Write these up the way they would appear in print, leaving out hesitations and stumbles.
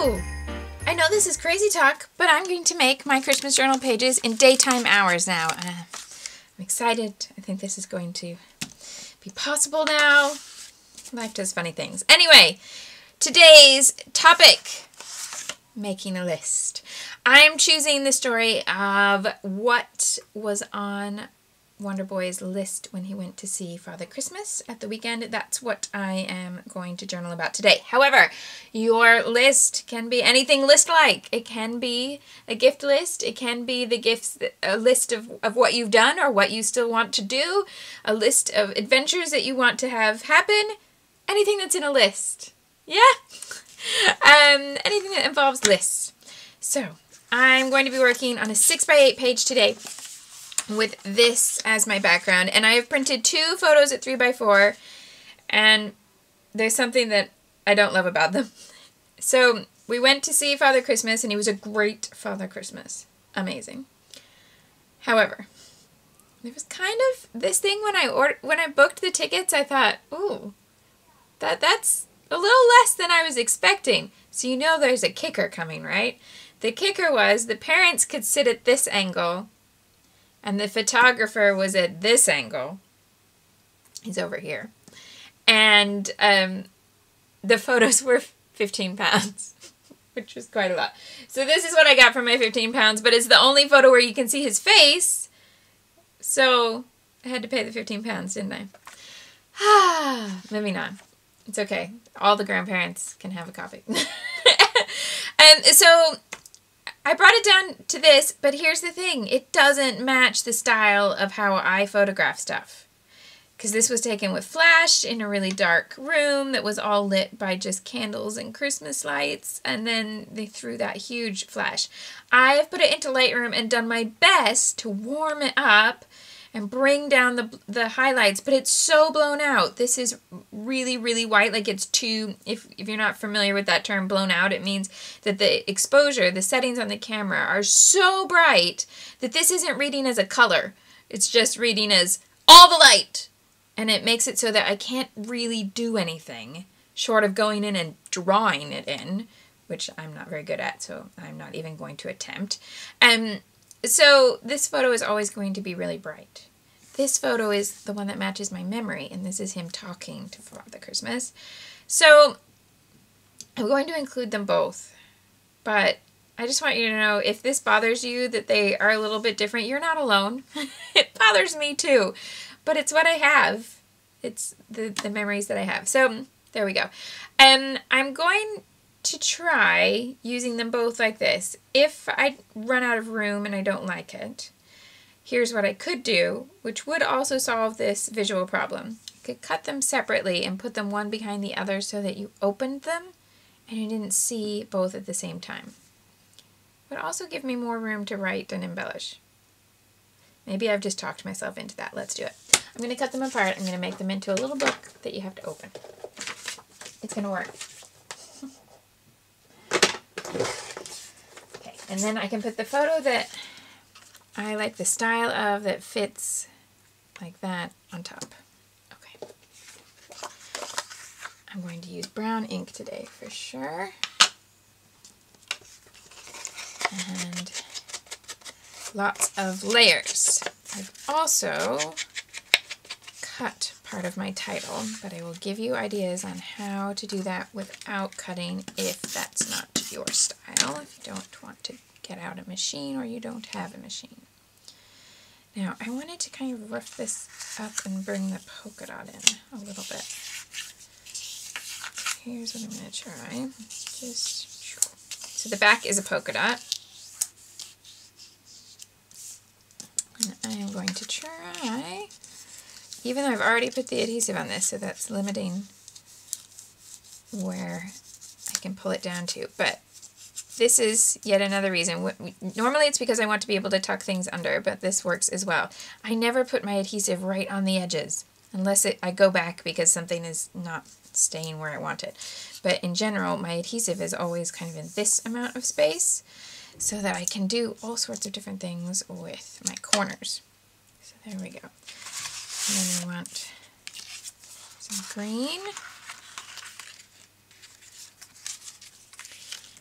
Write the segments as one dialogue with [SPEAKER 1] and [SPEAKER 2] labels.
[SPEAKER 1] Hello! I know this is crazy talk, but I'm going to make my Christmas journal pages in daytime hours now. I'm excited. I think this is going to be possible now. Life does funny things. Anyway, today's topic, making a list. I'm choosing the story of what was on Wonder Boy's list when he went to see Father Christmas at the weekend. That's what I am going to journal about today. However, your list can be anything list-like. It can be a gift list. It can be a list of what you've done or what you still want to do. A list of adventures that you want to have happen. Anything that's in a list. Yeah? Anything that involves lists. So, I'm going to be working on a 6x8 page today with this as my background, and I have printed 2 photos at 3x4, and there's something that I don't love about them. So we went to see Father Christmas, and he was a great Father Christmas. Amazing. However, there was kind of this thing when I booked the tickets, I thought, ooh, that's a little less than I was expecting. So you know there's a kicker coming, right? The kicker was the parents could sit at this angle, and the photographer was at this angle. He's over here. And the photos were 15 pounds, which was quite a lot. So this is what I got for my 15 pounds, but it's the only photo where you can see his face. So I had to pay the 15 pounds, didn't I? Moving on. It's okay. All the grandparents can have a copy. And so I brought it down to this, but here's the thing. It doesn't match the style of how I photograph stuff. Because this was taken with flash in a really dark room that was all lit by just candles and Christmas lights. And then they threw that huge flash. I have put it into Lightroom and done my best to warm it up and bring down the highlights, but it's so blown out. This is really, really white, like it's too, if you're not familiar with that term, blown out, it means that the exposure, the settings on the camera are so bright that this isn't reading as a color. It's just reading as all the light. And it makes it so that I can't really do anything short of going in and drawing it in, which I'm not very good at, so I'm not even going to attempt. So this photo is always going to be really bright. This photo is the one that matches my memory, and this is him talking to Father Christmas. So I'm going to include them both, but I just want you to know, if this bothers you that they are a little bit different, you're not alone. It bothers me too, but it's what I have. It's the memories that I have. So there we go. I'm going to try using them both like this. If I run out of room and I don't like it, here's what I could do, which would also solve this visual problem. I could cut them separately and put them one behind the other so that you opened them and you didn't see both at the same time. It would also give me more room to write and embellish. Maybe I've just talked myself into that. Let's do it. I'm going to cut them apart. I'm going to make them into a little book that you have to open. It's going to work. Okay, and then I can put the photo that I like the style of, that fits like that, on top. Okay. I'm going to use brown ink today for sure. And lots of layers. I've also cut part of my title, but I will give you ideas on how to do that without cutting if that's not your style, if you don't want to get out a machine or you don't have a machine. Now, I wanted to kind of rough this up and bring the polka dot in a little bit. Here's what I'm going to try. So the back is a polka dot. And I am going to try, even though I've already put the adhesive on this, so that's limiting where I can pull it down to. But this is yet another reason. Normally it's because I want to be able to tuck things under, but this works as well. I never put my adhesive right on the edges, unless I go back because something is not staying where I want it. But in general, my adhesive is always kind of in this amount of space, so that I can do all sorts of different things with my corners. So there we go. And then we want some green.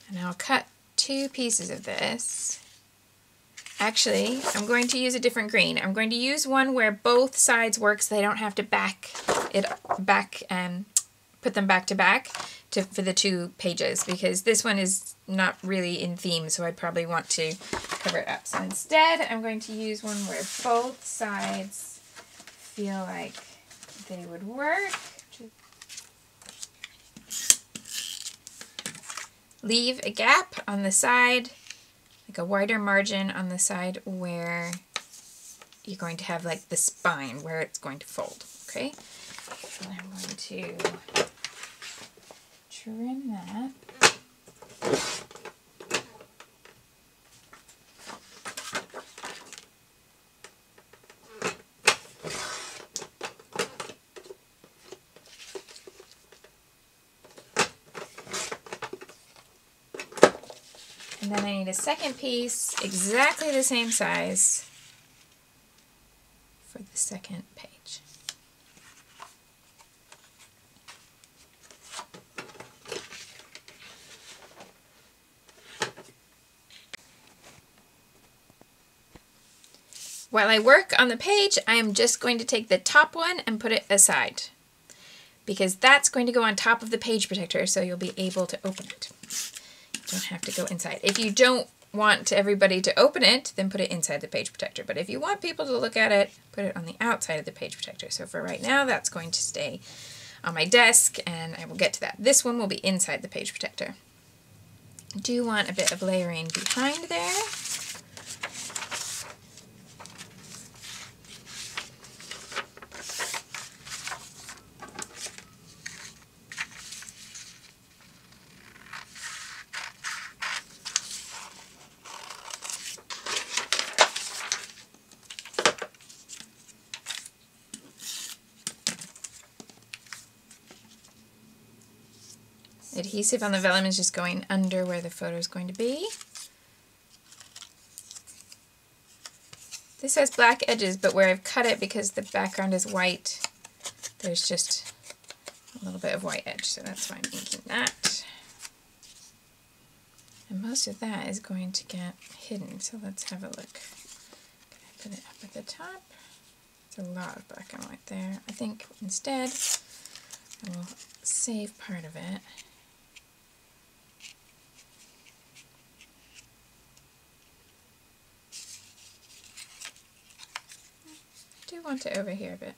[SPEAKER 1] And I'll cut 2 pieces of this. Actually, I'm going to use a different green. I'm going to use one where both sides work so they don't have to put them back to back for the 2 pages, because this one is not really in theme, so I probably want to cover it up. So instead, I'm going to use one where both sides feel like they would work. Leave a gap on the side, like a wider margin on the side where you're going to have like the spine where it's going to fold, okay? And I'm going to trim that. And then I need a second piece, exactly the same size, for the second page. While I work on the page, I am just going to take the top one and put it aside, because that's going to go on top of the page protector, so you'll be able to open it. You don't have to go inside. If you don't want everybody to open it, then put it inside the page protector. But if you want people to look at it, put it on the outside of the page protector. So for right now, that's going to stay on my desk, and I will get to that. This one will be inside the page protector. I do want a bit of layering behind there. Adhesive on the vellum is just going under where the photo is going to be. This has black edges, but where I've cut it because the background is white, there's just a little bit of white edge, so that's why I'm inking that. And most of that is going to get hidden, so let's have a look. Can I put it up at the top? There's a lot of black and white there. I think instead I will save part of it. I do want to overhear a bit.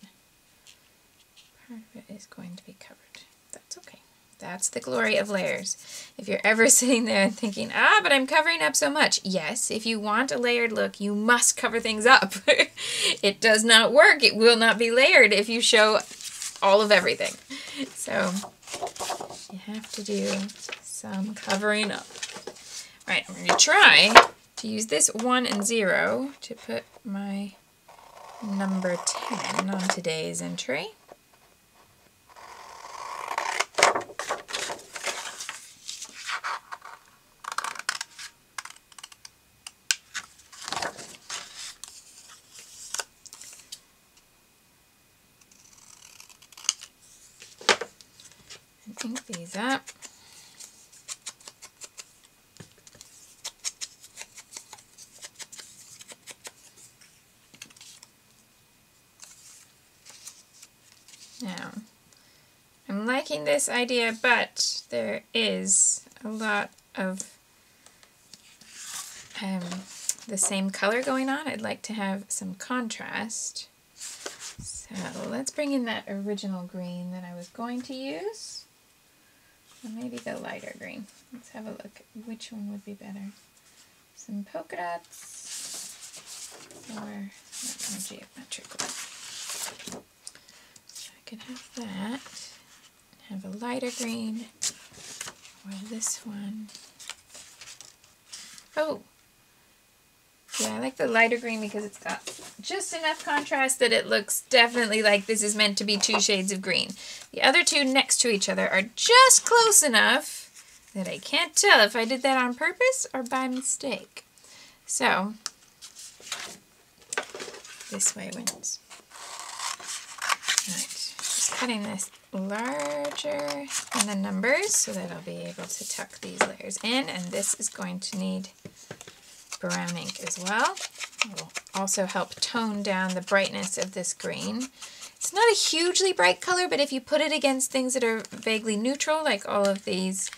[SPEAKER 1] Part of it is going to be covered. That's okay. That's the glory of layers. If you're ever sitting there and thinking, but I'm covering up so much. Yes, if you want a layered look, you must cover things up. It does not work. It will not be layered if you show all of everything. So you have to do some covering up. All right, I'm going to try to use this 1 and 0 to put my number 10 on today's entry. And ink these up. Now, I'm liking this idea, but there is a lot of the same color going on. I'd like to have some contrast. So let's bring in that original green that I was going to use. Or maybe the lighter green. Let's have a look at which one would be better. Some polka dots or more geometrical. I can have that, have a lighter green, or this one. Oh, yeah, I like the lighter green because it's got just enough contrast that it looks definitely like this is meant to be 2 shades of green. The other 2 next to each other are just close enough that I can't tell if I did that on purpose or by mistake. So, this way wins. Alright, just cutting this larger than the numbers so that I'll be able to tuck these layers in, and this is going to need brown ink as well. It will also help tone down the brightness of this green. It's not a hugely bright color, but if you put it against things that are vaguely neutral, like all of these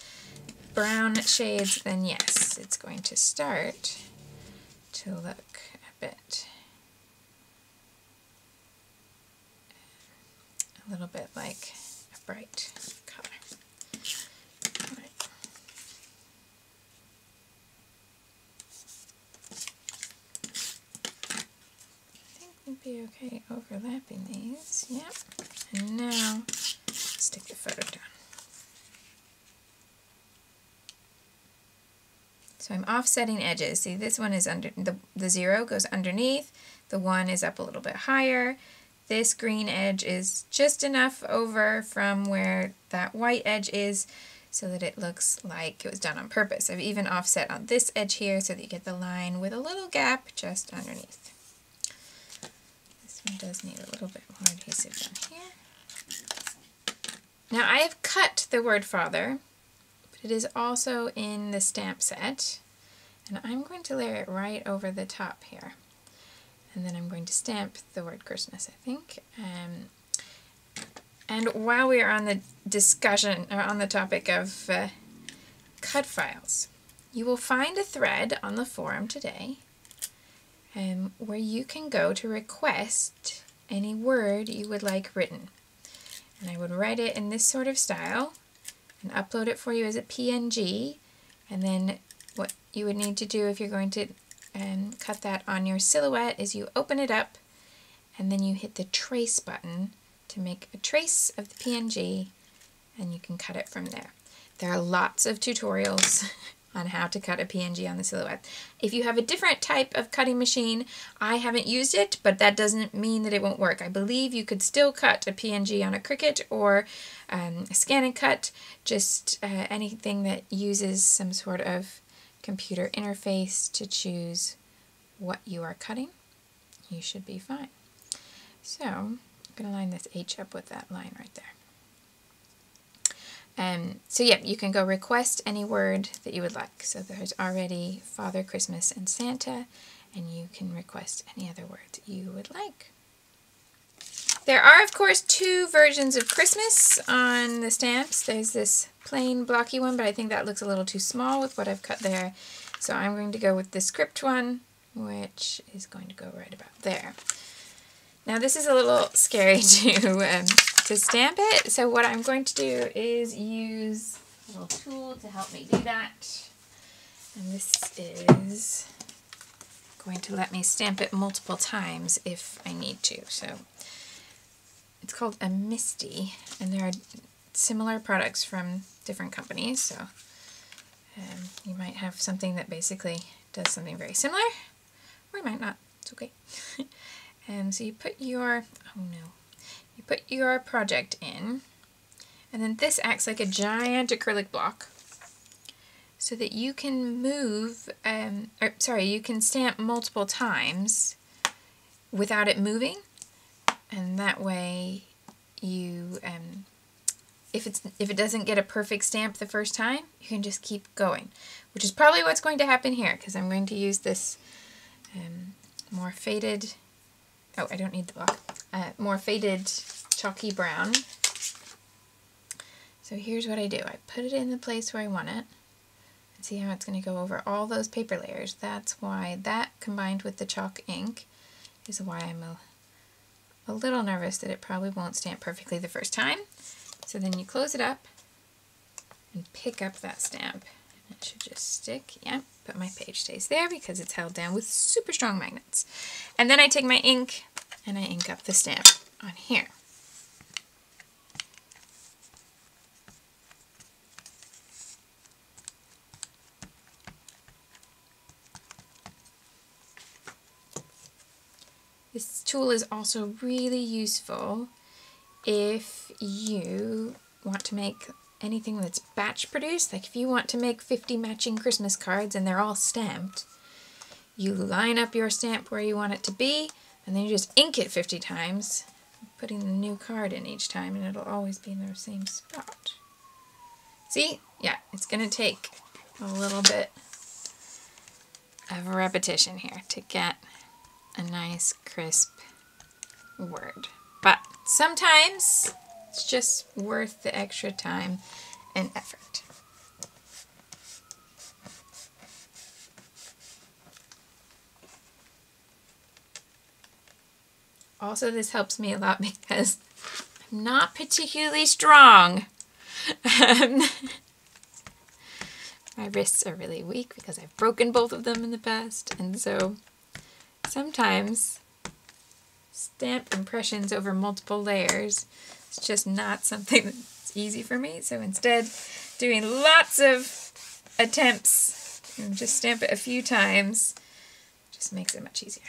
[SPEAKER 1] brown shades, then yes, it's going to start to look a bit, a little bit like a bright color. Right. I think we'd be okay overlapping these. Yep. And now stick the photo down. So I'm offsetting edges. See, this one is under, the 0 goes underneath, the 1 is up a little bit higher. This green edge is just enough over from where that white edge is so that it looks like it was done on purpose. I've even offset on this edge here so that you get the line with a little gap just underneath. This one does need a little bit more adhesive down here. Now I have cut the word father. It is also in the stamp set, and I'm going to layer it right over the top here. And then I'm going to stamp the word Christmas, I think. And while we are on the discussion, or on the topic of cut files, you will find a thread on the forum today where you can go to request any word you would like written. And I would write it in this sort of style and upload it for you as a PNG, and then what you would need to do if you're going to cut that on your silhouette is you open it up and then you hit the trace button to make a trace of the PNG, and you can cut it from there. There are lots of tutorials on how to cut a PNG on the silhouette. If you have a different type of cutting machine, I haven't used it, but that doesn't mean that it won't work. I believe you could still cut a PNG on a Cricut or a Scan and Cut, just anything that uses some sort of computer interface to choose what you are cutting. You should be fine. So I'm going to line this H up with that line right there. So yeah, you can go request any word that you would like. So there's already Father, Christmas, and Santa, and you can request any other words you would like. There are, of course, 2 versions of Christmas on the stamps. There's this plain blocky one, but I think that looks a little too small with what I've cut there. So I'm going to go with the script one, which is going to go right about there. Now this is a little scary to stamp it, so what I'm going to do is use a little tool to help me do that. And this is going to let me stamp it multiple times if I need to. So it's called a Misty, and there are similar products from different companies, so you might have something that basically does something very similar, or you might not. It's okay. And so you put your, you put your project in, and then this acts like a giant acrylic block so that you can move, you can stamp multiple times without it moving, and that way you, if it doesn't get a perfect stamp the first time, you can just keep going, which is probably what's going to happen here, because I'm going to use this more faded, oh, I don't need the block, more faded chalky brown. So here's what I do. I put it in the place where I want it, and see how it's going to go over all those paper layers. That's why that, combined with the chalk ink, is why I'm a little nervous that it probably won't stamp perfectly the first time. So then you close it up and pick up that stamp. It should just stick, yeah, but my page stays there because it's held down with super strong magnets. And then I take my ink and I ink up the stamp on here. This tool is also really useful if you want to make anything that's batch produced. Like if you want to make 50 matching Christmas cards and they're all stamped, you line up your stamp where you want it to be, and then you just ink it 50 times, putting the new card in each time, and it'll always be in the same spot. See? Yeah, it's going to take a little bit of repetition here to get a nice crisp word. But sometimes it's just worth the extra time and effort. Also, this helps me a lot because I'm not particularly strong. My wrists are really weak because I've broken both of them in the past, and so sometimes stamp impressions over multiple layers is just not something that's easy for me. So instead, doing lots of attempts and just stamp it a few times just makes it much easier.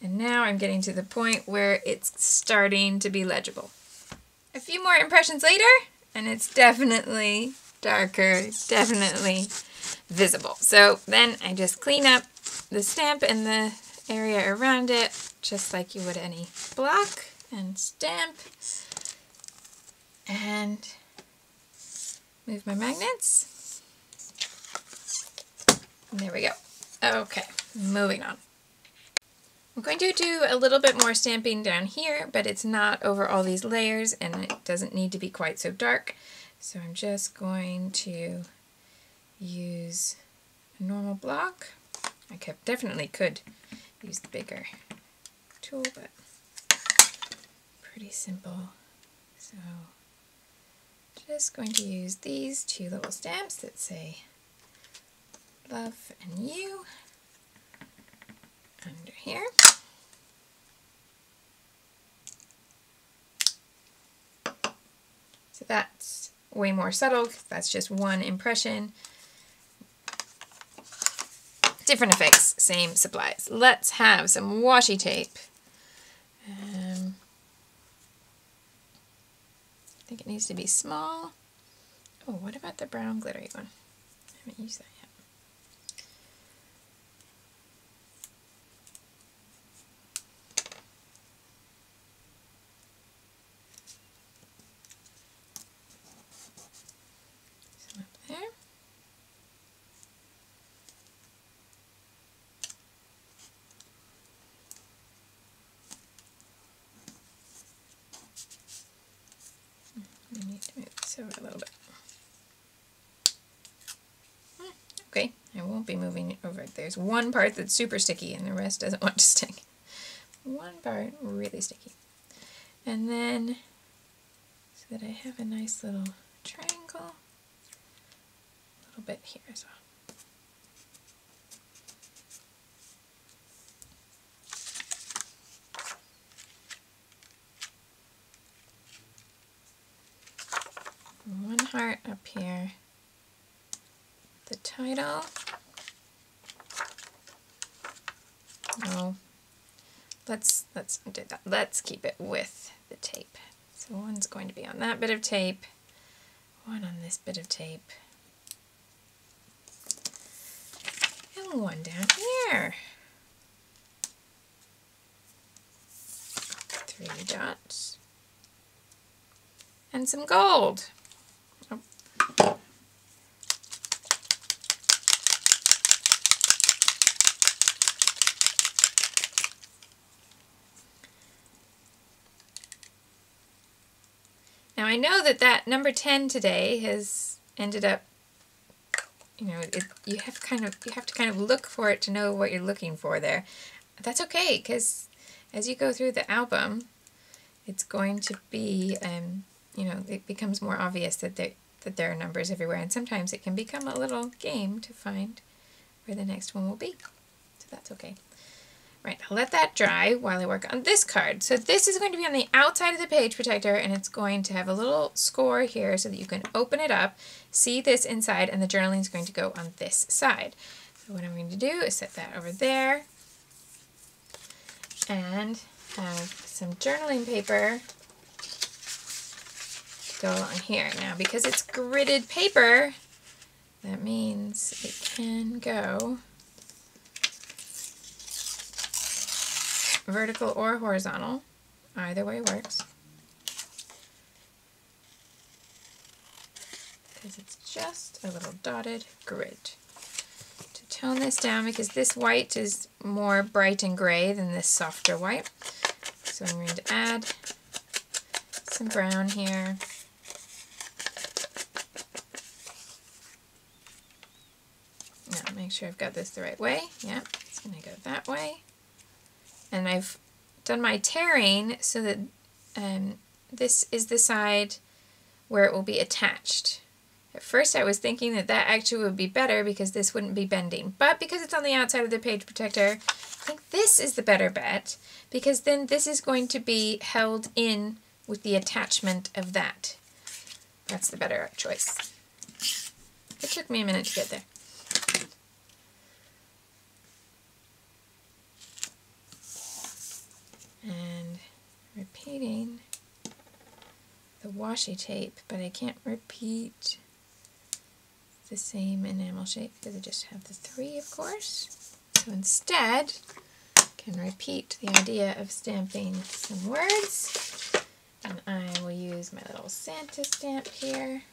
[SPEAKER 1] And now I'm getting to the point where it's starting to be legible. A few more impressions later, and it's definitely darker, it's definitely visible. So then I just clean up the stamp and the area around it, just like you would any block, and stamp, and move my magnets. And there we go. Okay, moving on. I'm going to do a little bit more stamping down here, but it's not over all these layers, and it doesn't need to be quite so dark. So I'm just going to use a normal block. I definitely could use the bigger tool, but pretty simple. So just going to use these two little stamps that say love and you under here. So that's way more subtle, 'cause that's just one impression. Different effects, same supplies. Let's have some washi tape. I think it needs to be small. Oh, what about the brown glittery one? I haven't used that yet. Some up there. I need to move this over a little bit. Okay, I won't be moving it over. There's one part that's super sticky and the rest doesn't want to stick. One part really sticky. And then, so that I have a nice little triangle, a little bit here as well. One heart up here, the title. No, let's do that. Let's keep it with the tape. So one's going to be on that bit of tape, one on this bit of tape, and one down here. 3 dots and some gold. Now I know that number 10 today has ended up, you know, you have to kind of look for it to know what you're looking for there. That's okay, because as you go through the album, it's going to be, you know, it becomes more obvious that there are numbers everywhere, and sometimes it can become a little game to find where the next one will be. So that's okay. Right, I'll let that dry while I work on this card. So this is going to be on the outside of the page protector, and it's going to have a little score here so that you can open it up, see this inside, and the journaling is going to go on this side. So what I'm going to do is set that over there and have some journaling paper go on here. Now, because it's gridded paper, that means it can go vertical or horizontal. Either way works. Because it's just a little dotted grid. To tone this down, because this white is more bright and gray than this softer white. So I'm going to add some brown here. Now make sure I've got this the right way. Yeah, it's going to go that way. And I've done my tearing so that this is the side where it will be attached. At first I was thinking that that actually would be better because this wouldn't be bending. But because it's on the outside of the page protector, I think this is the better bet because then this is going to be held in with the attachment of that. That's the better choice. It took me a minute to get there. And repeating the washi tape, but I can't repeat the same enamel shape because I just have the 3, of course. So instead, I can repeat the idea of stamping some words, and I will use my little Santa stamp here.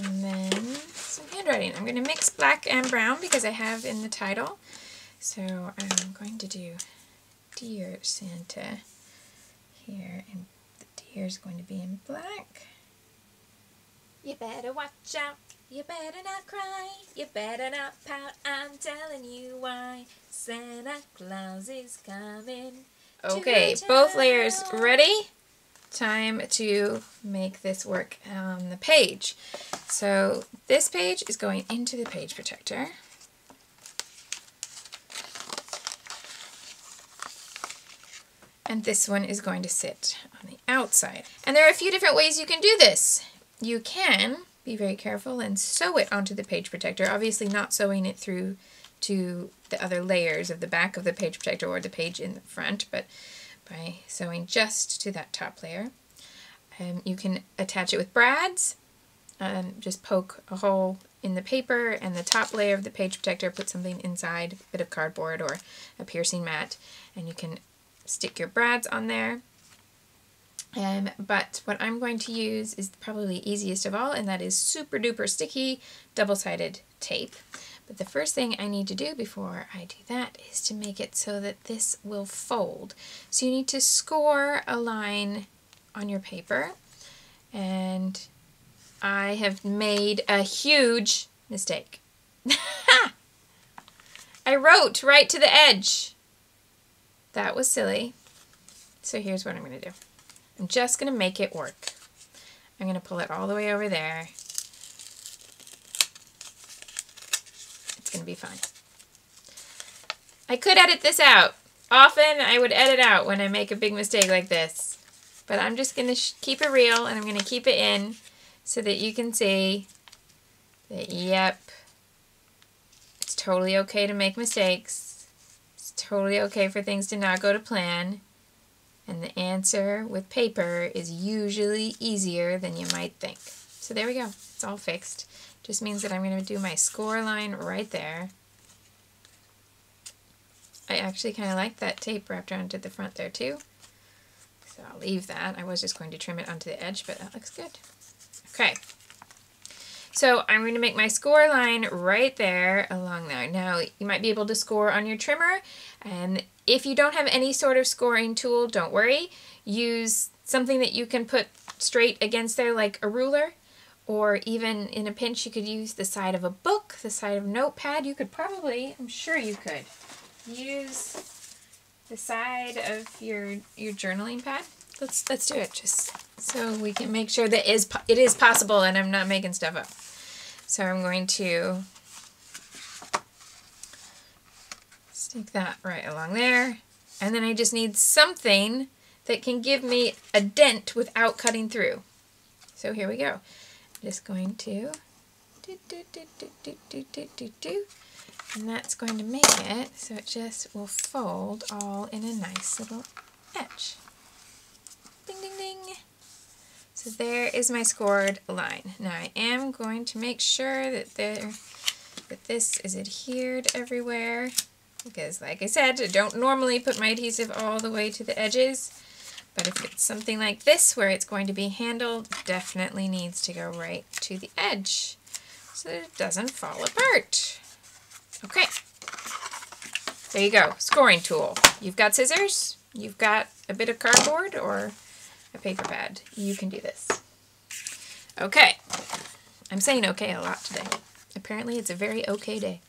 [SPEAKER 1] And then some handwriting. I'm going to mix black and brown because I have in the title. So I'm going to do Dear Santa here, and the deer is going to be in black. You better watch out. You better not cry. You better not pout. I'm telling you why. Santa Claus is coming. Okay, both layers ready. Time to make this work on the page. So this page is going into the page protector. And this one is going to sit on the outside. And there are a few different ways you can do this. You can be very careful and sew it onto the page protector, obviously not sewing it through to the other layers of the back of the page protector or the page in the front, but by sewing just to that top layer. You can attach it with brads, just poke a hole in the paper and the top layer of the page protector, put something inside, a bit of cardboard or a piercing mat, and you can stick your brads on there. But what I'm going to use is probably easiest of all, and that is super duper sticky double-sided tape. But the first thing I need to do before I do that is to make it so that this will fold. So you need to score a line on your paper, and I have made a huge mistake. I wrote right to the edge. That was silly. So here's what I'm going to do. I'm just going to make it work. I'm going to pull it all the way over there. It's going to be fine. I could edit this out. Often I would edit out when I make a big mistake like this. But I'm just going to keep it real, and I'm going to keep it in so that you can see that, yep, it's totally okay to make mistakes. It's totally okay for things to not go to plan. And the answer with paper is usually easier than you might think. So there we go. It's all fixed. Just means that I'm going to do my score line right there. I actually kind of like that tape wrapped around to the front there too. So I'll leave that. I was just going to trim it onto the edge, but that looks good. Okay. So I'm going to make my score line right there along there. Now, you might be able to score on your trimmer, and if you don't have any sort of scoring tool, don't worry. Use something that you can put straight against there, like a ruler, or even in a pinch, you could use the side of a book, the side of a notepad. You could probably, I'm sure you could, use the side of your journaling pad. Let's do it, just so we can make sure that it is possible and I'm not making stuff up. So I'm going to stick that right along there, and then I just need something that can give me a dent without cutting through. So here we go. I'm just going to and that's going to make it so it just will fold all in a nice little edge. Ding, ding, ding. So there is my scored line. Now I am going to make sure that this is adhered everywhere, because like I said, I don't normally put my adhesive all the way to the edges, but if it's something like this where it's going to be handled, definitely needs to go right to the edge so that it doesn't fall apart. Okay, there you go, scoring tool. You've got scissors, you've got a bit of cardboard or a paper pad. You can do this. Okay, I'm saying okay a lot today. Apparently it's a very okay day.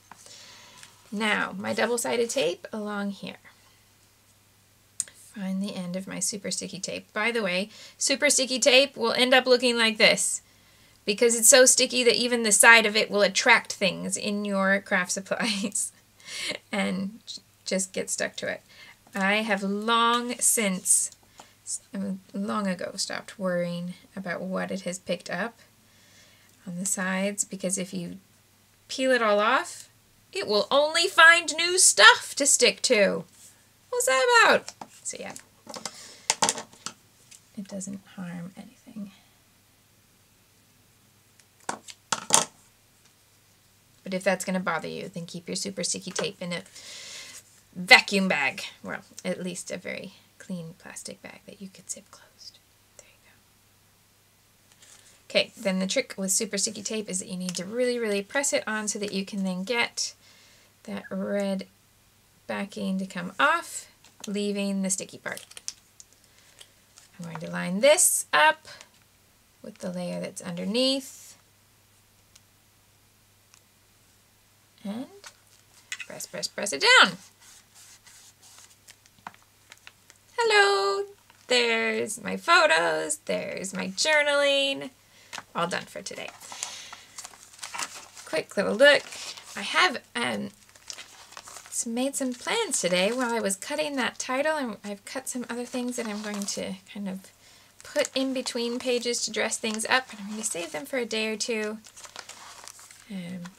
[SPEAKER 1] Now, my double-sided tape along here. Find the end of my super sticky tape. By the way, super sticky tape will end up looking like this because it's so sticky that even the side of it will attract things in your craft supplies and just get stuck to it. I have long ago stopped worrying about what it has picked up on the sides, because if you peel it all off, it will only find new stuff to stick to. What's that about? So yeah, it doesn't harm anything. But if that's going to bother you, then keep your super sticky tape in a vacuum bag. Well, at least a very clean plastic bag that you could zip closed. There you go. Okay, then the trick with super sticky tape is that you need to really, really press it on so that you can then get that red backing to come off, leaving the sticky part. I'm going to line this up with the layer that's underneath. And press, press, press it down. Hello, there's my photos, there's my journaling, all done for today. Quick little look. I have made some plans today while I was cutting that title, and I've cut some other things that I'm going to kind of put in between pages to dress things up, and I'm going to save them for a day or two.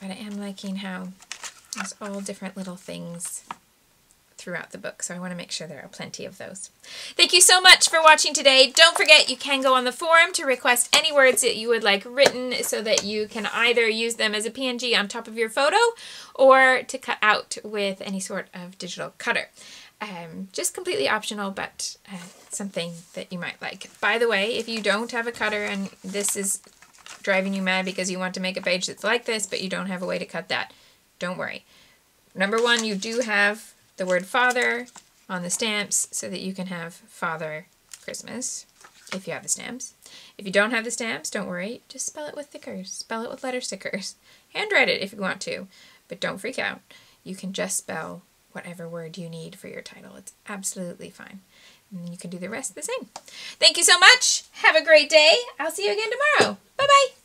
[SPEAKER 1] But I am liking how there's all different little things throughout the book, so I want to make sure there are plenty of those. Thank you so much for watching today. Don't forget you can go on the forum to request any words that you would like written so that you can either use them as a PNG on top of your photo or to cut out with any sort of digital cutter. Just completely optional, but something that you might like. By the way, if you don't have a cutter and this is driving you mad because you want to make a page that's like this but you don't have a way to cut that, don't worry. Number one, you do have the word father on the stamps so that you can have Father Christmas if you have the stamps. If you don't have the stamps, don't worry. Just spell it with stickers. Spell it with letter stickers. Handwrite it if you want to, but don't freak out. You can just spell whatever word you need for your title. It's absolutely fine. And you can do the rest the same. Thank you so much. Have a great day. I'll see you again tomorrow. Bye-bye.